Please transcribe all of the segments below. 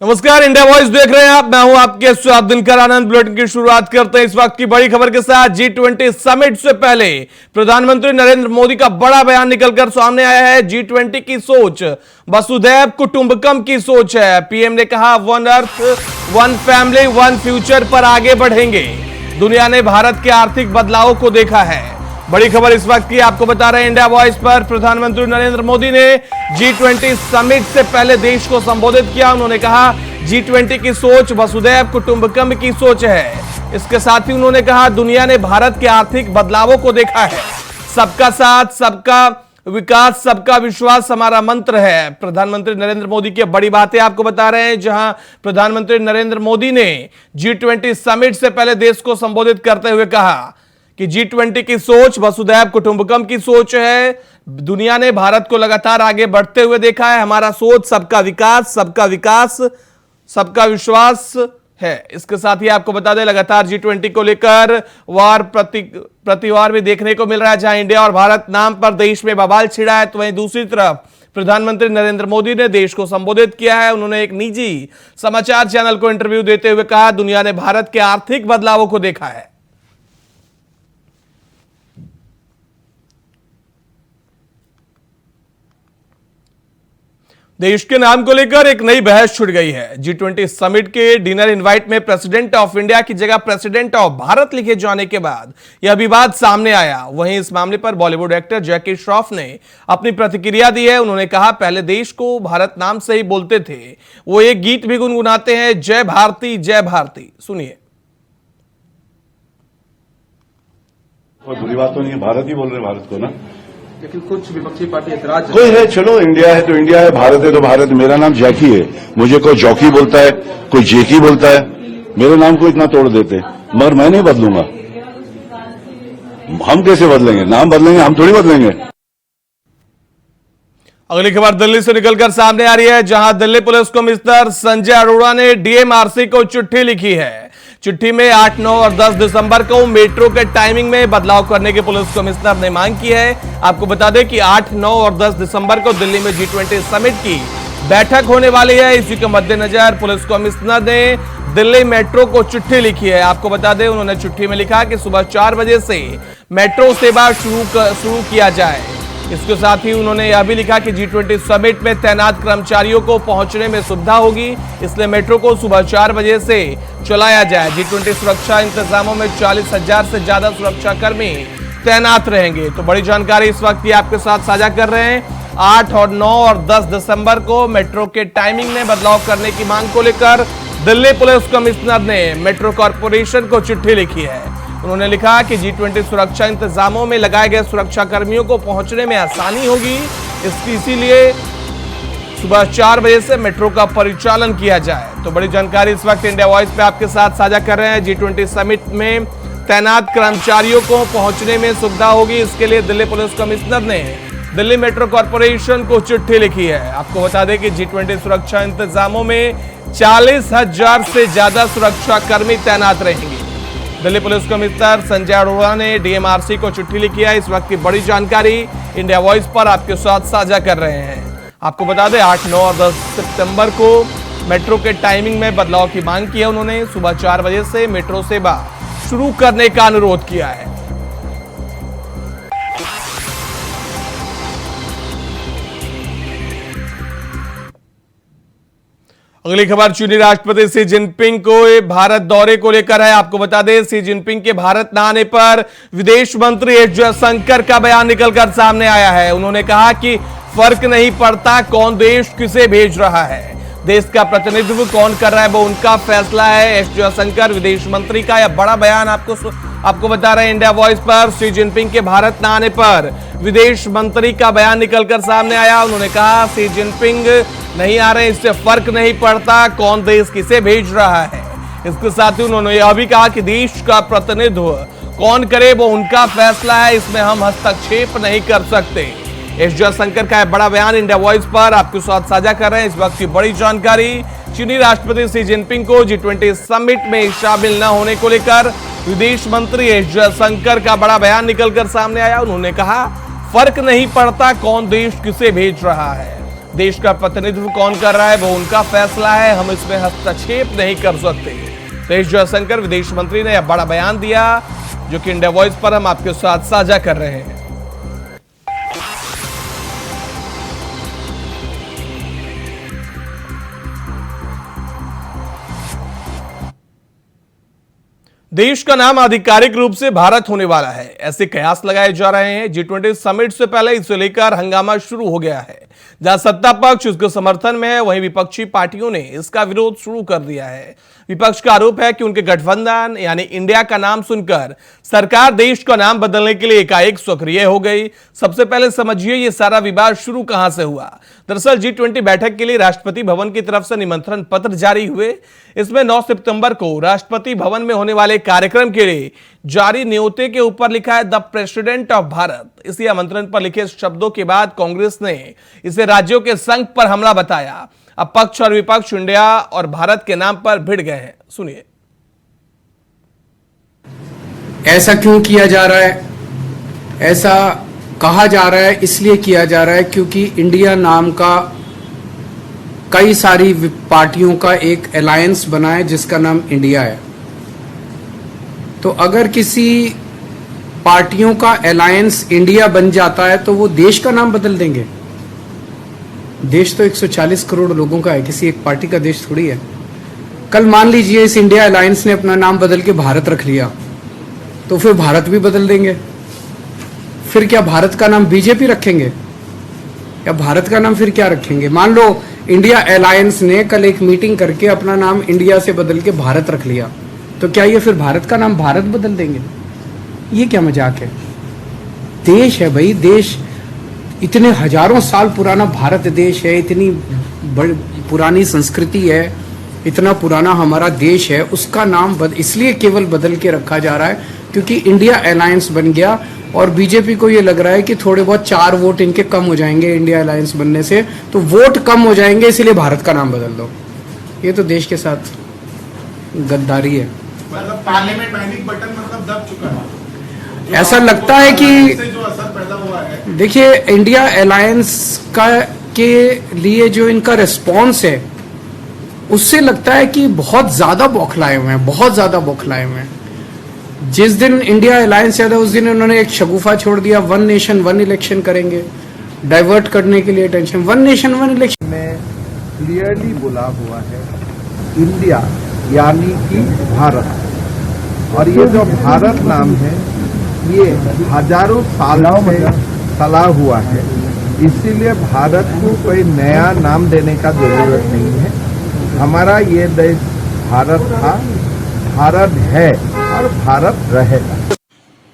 नमस्कार, India voice देख रहे हैं आप। मैं हूं आपके साथ दिनकर आनंद। बुलेटिन की शुरुआत करते हैं इस वक्त की बड़ी खबर के साथ। G20 समिट से पहले प्रधानमंत्री नरेंद्र मोदी का बड़ा बयान निकलकर सामने आया है। G20 की सोच वसुधैव कुटुंबकम की सोच है। पीएम ने कहा, one earth one family one future पर आगे बढ़ेंगे। दुनिया ने भारत के आर्थिक बदलावों को देखा है। बड़ी खबर इस वक्त की आपको बता रहे हैं इंडिया वॉइस पर। प्रधानमंत्री नरेंद्र मोदी ने G20 समिट से पहले देश को संबोधित किया। उन्होंने कहा, G20 की सोच वसुधैव कुटुंबकम की सोच है। इसके साथ ही उन्होंने कहा, दुनिया ने भारत के आर्थिक बदलावों को देखा है। सबका साथ, सबका विकास, सबका विश्वास हमारा मंत्र है। प्रधानमंत्री नरेंद्र मोदी की बड़ी बातें आपको बता रहे हैं, जहां प्रधानमंत्री नरेंद्र मोदी ने G20 समिट से पहले देश को संबोधित करते हुए कहा कि G20 की सोच वसुधैव कुटुंबकम की सोच है। दुनिया ने भारत को लगातार आगे बढ़ते हुए देखा है। हमारा सोच सबका विकास, सबका विश्वास है। इसके साथ ही आपको बता दें, लगातार G20 को लेकर वार प्रतिवार भी देखने को मिल रहा है, जहां इंडिया और भारत नाम पर देश में बवाल छिड़ा है। तो वहीं दूसरी तरफ प्रधानमंत्री नरेंद्र मोदी ने देश को संबोधित किया है। उन्होंने एक निजी समाचार चैनल को इंटरव्यू देते हुए कहा, दुनिया ने भारत के आर्थिक बदलावों को देखा है। देश के नाम को लेकर एक नई बहस छिड़ गई है। G20 समिट के डिनर इनवाइट में प्रेसिडेंट ऑफ इंडिया की जगह प्रेसिडेंट ऑफ भारत लिखे जाने के बाद यह विवाद सामने आया। वहीं इस मामले पर बॉलीवुड एक्टर जैकी श्रॉफ ने अपनी प्रतिक्रिया दी है। उन्होंने कहा, पहले देश को भारत नाम से ही बोलते थे। वो एक गीत भी गुनगुनाते हैं, जय भारती जय भारती। सुनिए। कोई बुरी बात तो नहीं है, भारत ही बोल रहे भारत को ना। लेकिन कुछ विपक्षी पार्टी ऐतराज कोई है, चलो इंडिया है तो इंडिया है, भारत है तो भारत। मेरा नाम जैकी है, मुझे कोई जॉकी बोलता है, कोई जेकी बोलता है। मेरे नाम को इतना तोड़ देते, मगर मैं नहीं बदलूंगा। हम कैसे बदलेंगे? नाम बदलेंगे, हम थोड़ी बदलेंगे। अगली खबर दिल्ली से निकलकर सामने आ रही है, जहां दिल्ली पुलिस कमिश्नर संजय अरोड़ा ने डीएमआरसी को चिट्ठी लिखी है। चिट्ठी में 8, 9 और 10 दिसंबर को मेट्रो के टाइमिंग में बदलाव करने की पुलिस कमिश्नर ने मांग की है। आपको बता दें कि 8, 9 और 10 दिसंबर को दिल्ली में G20 समिट की बैठक होने वाली है। इसी के मद्देनजर पुलिस कमिश्नर ने दिल्ली मेट्रो को चिट्ठी लिखी है। आपको बता दें, उन्होंने चिट्ठी में लिखा कि सुबह 4 बजे से मेट्रो सेवा शुरू किया जाए। इसके साथ ही उन्होंने यह भी लिखा कि G20 समिट में तैनात कर्मचारियों को पहुंचने में सुविधा होगी, इसलिए मेट्रो को सुबह 4 बजे से चलाया जाए। G20 सुरक्षा इंतजामों में 40,000 से ज्यादा सुरक्षा कर्मी तैनात रहेंगे। तो बड़ी जानकारी इस वक्त की आपके साथ साझा कर रहे हैं। 8 और 9 और 10 दिसंबर को मेट्रो के टाइमिंग में बदलाव करने की मांग को लेकर दिल्ली पुलिस कमिश्नर ने मेट्रो कॉर्पोरेशन को चिट्ठी लिखी है। उन्होंने लिखा कि G20 सुरक्षा इंतजामों में लगाए गए सुरक्षा कर्मियों को पहुंचने में आसानी होगी, इसीलिए सुबह 4 बजे से मेट्रो का परिचालन किया जाए। तो बड़ी जानकारी इस वक्त इंडिया वॉइस पे आपके साथ साझा कर रहे हैं। G20 समिट में तैनात कर्मचारियों को पहुंचने में सुविधा होगी, इसके लिए दिल्ली पुलिस कमिश्नर ने दिल्ली मेट्रो कॉर्पोरेशन को चिट्ठी लिखी है। आपको बता दें कि G20 सुरक्षा इंतजामों में 40,000 से ज्यादा सुरक्षा कर्मी तैनात रहेंगे। दिल्ली पुलिस कमिश्नर संजय अरोड़ा ने डीएमआरसी को चिट्ठी लिखी है। इस वक्त की बड़ी जानकारी इंडिया वॉइस पर आपके साथ साझा कर रहे हैं। आपको बता दें, 8, 9 और 10 सितंबर को मेट्रो के टाइमिंग में बदलाव की मांग की है। उन्होंने सुबह 4 बजे से मेट्रो सेवा शुरू करने का अनुरोध किया है। अगली खबर चीनी राष्ट्रपति शी जिनपिंग को भारत दौरे को लेकर है। आपको बता दें, शी जिनपिंग के भारत न आने पर विदेश मंत्री एस जयशंकर का बयान निकलकर सामने आया है। उन्होंने कहा कि फर्क नहीं पड़ता कौन देश किसे भेज रहा है, देश का प्रतिनिधित्व कौन कर रहा है वो उनका फैसला है। एस जयशंकर विदेश मंत्री का यह बड़ा बयान आपको बता रहे हैं इंडिया वॉइस पर। शी जिनपिंग के भारत न आने पर विदेश मंत्री का बयान निकलकर सामने आया। उन्होंने कहा, शी जिनपिंग नहीं आ रहे, इससे फर्क नहीं पड़ता कौन देश किसे भेज रहा है। इसके साथ ही उन्होंने यह भी कहा कि देश का प्रतिनिधित्व कौन करे वो उनका फैसला है, इसमें हम हस्तक्षेप नहीं कर सकते। एस जयशंकर का बड़ा बयान इंडिया वॉइस पर आपके साथ साझा कर रहे हैं। इस वक्त की बड़ी जानकारी, चीनी राष्ट्रपति शी जिनपिंग को G20 समिट में शामिल न होने को लेकर विदेश मंत्री एस जयशंकर का बड़ा बयान निकलकर सामने आया। उन्होंने कहा, फर्क नहीं पड़ता कौन देश किसे भेज रहा है, देश का प्रतिनिधित्व कौन कर रहा है वो उनका फैसला है, हम इसमें हस्तक्षेप नहीं कर सकते। एस जयशंकर विदेश मंत्री ने यह बड़ा बयान दिया, जो कि इंडिया वॉइस पर हम आपके साथ साझा कर रहे हैं। देश का नाम आधिकारिक रूप से भारत होने वाला है, ऐसे कयास लगाए जा रहे हैं। G20 समिट से पहले इसे लेकर हंगामा शुरू हो गया है। जहां सत्ता पक्ष इसके समर्थन में है, वहीं विपक्षी पार्टियों ने इसका विरोध शुरू कर दिया है। विपक्ष का आरोप है कि उनके गठबंधन यानी इंडिया का नाम सुनकर सरकार देश का नाम बदलने के लिए एकाएक सक्रिय हो गई। सबसे पहले समझिए ये सारा विवाद शुरू कहां से हुआ। दरअसल G20 बैठक के लिए राष्ट्रपति भवन की तरफ से निमंत्रण पत्र जारी हुए। इसमें 9 सितंबर को राष्ट्रपति भवन में होने वाले कार्यक्रम के लिए जारी न्योते के ऊपर लिखा है द प्रेसिडेंट ऑफ भारत। इसी आमंत्रण पर लिखे शब्दों के बाद कांग्रेस ने इसे राज्यों के संघ पर हमला बताया। अब पक्ष और विपक्ष इंडिया और भारत के नाम पर भिड़ गए हैं। सुनिए। ऐसा क्यों किया जा रहा है? ऐसा कहा जा रहा है इसलिए किया जा रहा है क्योंकि इंडिया नाम का कई सारी पार्टियों का एक अलायंस बना है जिसका नाम इंडिया है। तो अगर किसी पार्टियों का अलायंस इंडिया बन जाता है तो वो देश का नाम बदल देंगे। देश तो 140 करोड़ लोगों का है, किसी एक पार्टी का देश थोड़ी है। कल मान लीजिए इस इंडिया अलायंस ने अपना नाम बदल के भारत रख लिया, तो फिर भारत भी बदल देंगे। फिर क्या भारत का नाम बीजेपी रखेंगे या भारत का नाम फिर क्या रखेंगे? मान लो इंडिया अलायंस ने कल एक मीटिंग करके अपना नाम इंडिया से बदल के भारत रख लिया, तो क्या ये फिर भारत का नाम भारत बदल देंगे? ये क्या मजाक है? देश है भाई, देश इतने हजारों साल पुराना भारत देश है, इतनी बड़ी पुरानी संस्कृति है, इतना पुराना हमारा देश है। उसका नाम इसलिए केवल बदल के रखा जा रहा है क्योंकि इंडिया अलायंस बन गया और बीजेपी को ये लग रहा है कि थोड़े बहुत 4 वोट इनके कम हो जाएंगे इंडिया अलायंस बनने से, तो वोट कम हो जाएंगे इसलिए भारत का नाम बदल दो। ये तो देश के साथ गद्दारी है। मतलब पार्लियामेंट पैनिक बटन मतलब दब चुका है। ऐसा लगता है कि जो असर पैदा हुआ है, देखिए इंडिया अलायंस का के लिए जो इनका रिस्पॉन्स है उससे लगता है कि बहुत ज्यादा बौखलाए हुए हैं, बहुत ज्यादा बौखलाए हुए हैं। जिस दिन इंडिया अलायंस आया था उस दिन उन्होंने एक शगुफा छोड़ दिया, 1 नेशन 1 इलेक्शन करेंगे, डाइवर्ट करने के लिए टेंशन। 1 नेशन 1 इलेक्शन में क्लियरली बोला हुआ है इंडिया यानी कि भारत। और ये जो भारत नाम है ये हजारों सालों में चला हुआ है, इसीलिए भारत को कोई नया नाम देने का जरूरत नहीं है। हमारा ये देश भारत था, भारत है और भारत रहेगा।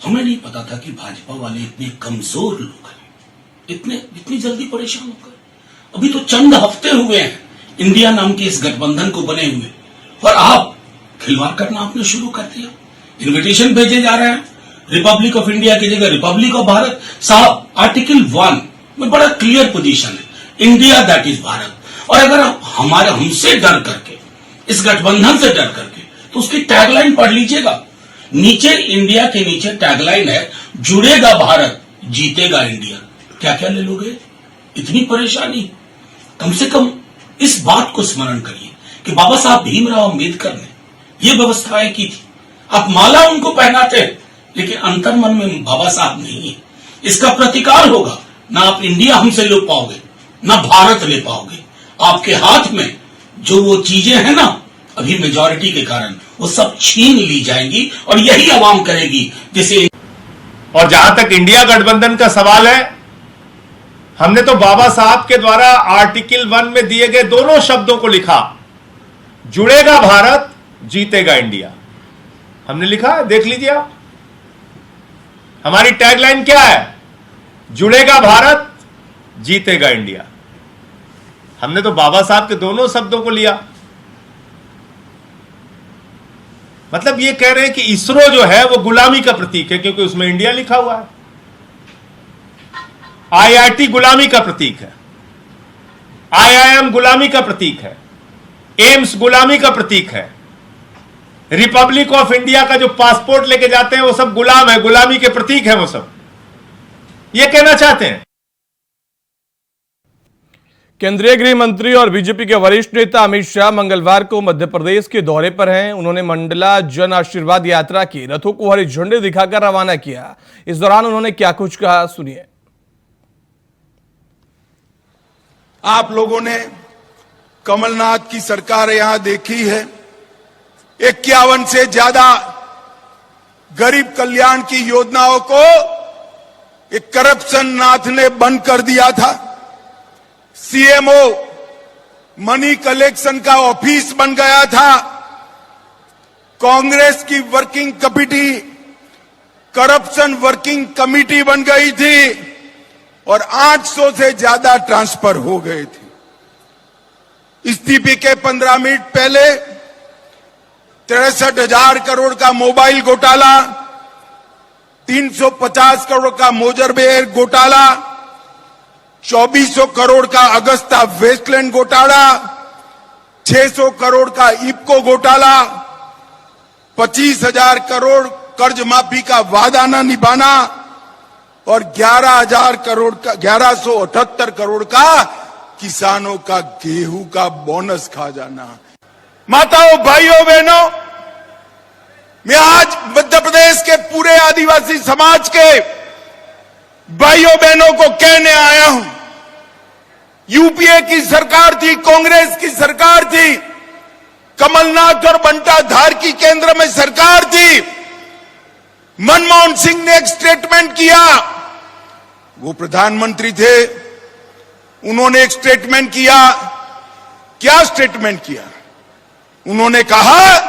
हमें नहीं पता था कि भाजपा वाले इतने कमजोर लोग हैं, इतनी जल्दी परेशान होकर। अभी तो चंद हफ्ते हुए हैं इंडिया नाम के इस गठबंधन को बने हुए, और आप खिलवाड़ करना आपने शुरू कर दिया। इन्विटेशन भेजे जा रहे हैं रिपब्लिक ऑफ इंडिया की जगह रिपब्लिक ऑफ भारत। साहब आर्टिकल 1 में बड़ा क्लियर पोजीशन है, इंडिया दैट इज भारत। और अगर हमसे डर करके, इस गठबंधन से डर करके, तो उसकी टैगलाइन पढ़ लीजिएगा। नीचे इंडिया के नीचे टैगलाइन है, जुड़ेगा भारत जीतेगा इंडिया। क्या क्या ले लोगे? इतनी परेशानी? कम से कम इस बात को स्मरण करिए कि बाबा साहब भीमराव अंबेडकर ने ये व्यवस्थाएं की थी। आप माला उनको पहनाते हैं लेकिन अंतर्मन में बाबा साहब नहीं है। इसका प्रतिकार होगा, ना आप इंडिया हमसे ले पाओगे ना भारत ले पाओगे। आपके हाथ में जो वो चीजें हैं ना अभी मेजॉरिटी के कारण, वो सब छीन ली जाएंगी और यही आवाम करेगी जिसे। और जहां तक इंडिया गठबंधन का सवाल है, हमने तो बाबा साहब के द्वारा आर्टिकल 1 में दिए गए दोनों शब्दों को लिखा, जुड़ेगा भारत जीतेगा इंडिया। हमने लिखा है, देख लीजिए आप। हमारी टैगलाइन क्या है? जुड़ेगा भारत जीतेगा इंडिया। हमने तो बाबा साहब के दोनों शब्दों को लिया। मतलब ये कह रहे हैं कि इसरो जो है वो गुलामी का प्रतीक है क्योंकि उसमें इंडिया लिखा हुआ है। IIT गुलामी का प्रतीक है, IIM गुलामी का प्रतीक है, एम्स गुलामी का प्रतीक है, रिपब्लिक ऑफ इंडिया का जो पासपोर्ट लेके जाते हैं वो सब गुलाम है, गुलामी के प्रतीक है वो सब। ये कहना चाहते हैं। केंद्रीय गृह मंत्री और बीजेपी के वरिष्ठ नेता अमित शाह मंगलवार को मध्य प्रदेश के दौरे पर हैं। उन्होंने मंडला जन आशीर्वाद यात्रा की रथों को हरी झंडी दिखाकर रवाना किया। इस दौरान उन्होंने क्या कुछ कहा, सुनिए। आप लोगों ने कमलनाथ की सरकार यहां देखी है। 51 से ज्यादा गरीब कल्याण की योजनाओं को एक करप्शन नाथ ने बंद कर दिया था। सीएमओ मनी कलेक्शन का ऑफिस बन गया था। कांग्रेस की working committee corruption working committee बन गई थी और 800 से ज्यादा ट्रांसफर हो गए थे। इस्तीफे के 15 मिनट पहले 63,000 करोड़ का मोबाइल घोटाला, 350 करोड़ का मोजरबेर घोटाला, 2400 करोड़ का अगस्ता वेस्टलैंड घोटाला, 600 करोड़ का इप्को घोटाला, 25,000 करोड़ कर्ज माफी का वादा न निभाना और 11,78 करोड़ का किसानों का गेहूं का बोनस खा जाना। माताओं, भाइयों, बहनों, मैं आज मध्य प्रदेश के पूरे आदिवासी समाज के भाइयों बहनों को कहने आया हूं। यूपीए की सरकार थी, कांग्रेस की सरकार थी, कमलनाथ और बंटा धार की केंद्र में सरकार थी। मनमोहन सिंह ने एक स्टेटमेंट किया, वो प्रधानमंत्री थे, उन्होंने एक स्टेटमेंट किया। क्या स्टेटमेंट किया? उन्होंने कहा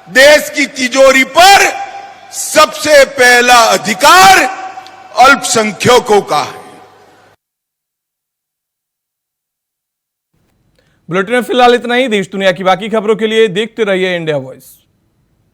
देश की तिजोरी पर सबसे पहला अधिकार अल्पसंख्यकों का है। बुलेटिन में फिलहाल इतना ही। देश दुनिया की बाकी खबरों के लिए देखते रहिए इंडिया वॉइस।